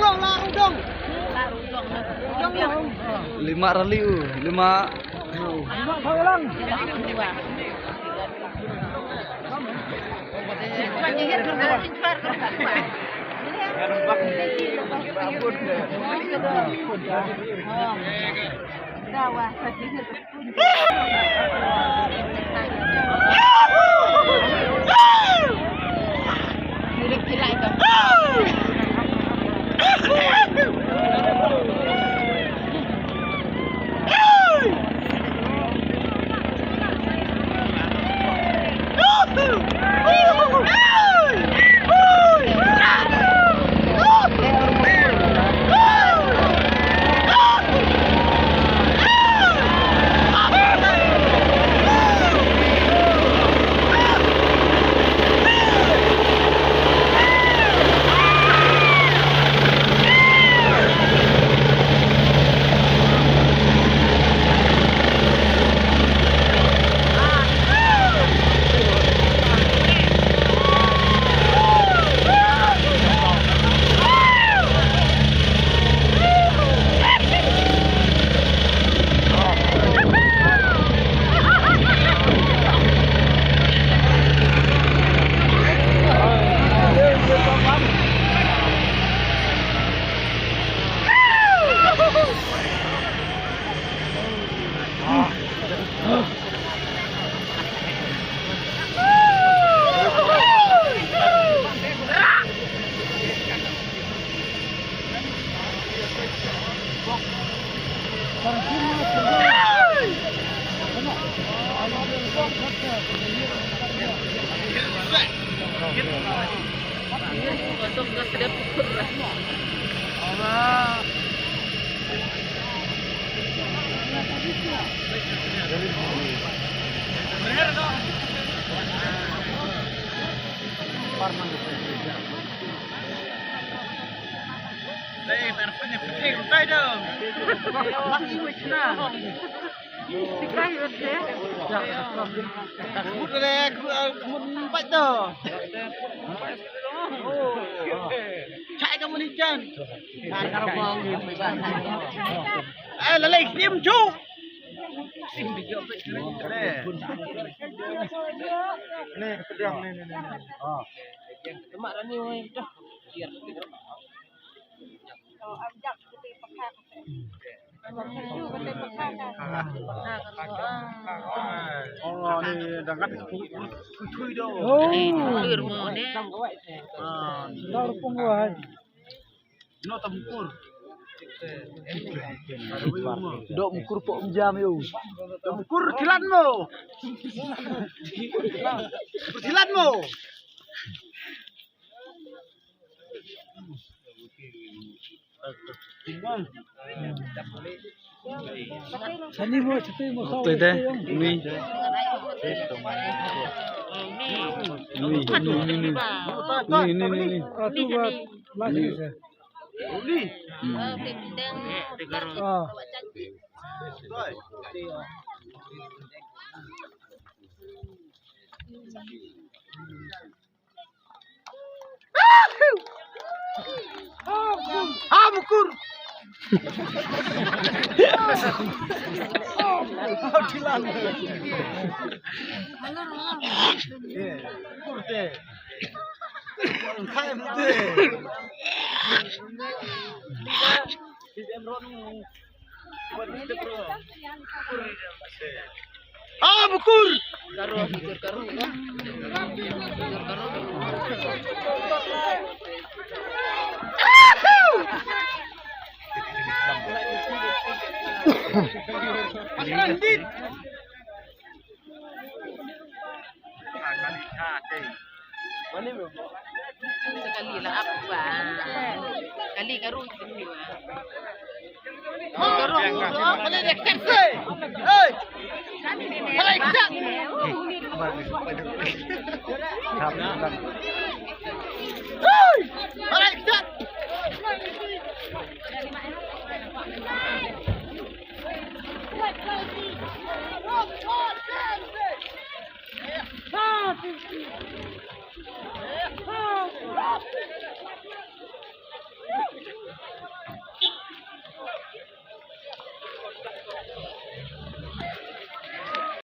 larudong. Lima raliu, lima. Lima lang. Chạy kamu ni Jan. Lalai sim ju. Sim video. Nih, pedang nih. Lemak ni dah. Biar. Oh, ajak putih pekat. Oh, ni dangat kuy đâu. Đâu pun buat. No tamukur. Dok mukur pok jam yo. Dok mukur kilanmu. Kilanmu. Sani mo, Ito deh, ini. Ini. Atu buat lagi saya. Ini. Ah. Mukur. Dilan. Kurte. Khai mute. Mukur. Karu. Landit. Sekali lah apa? Kali karung kedua. Karung. Mana dekat sih? Hei. Hai tak. Hei. Hai tak.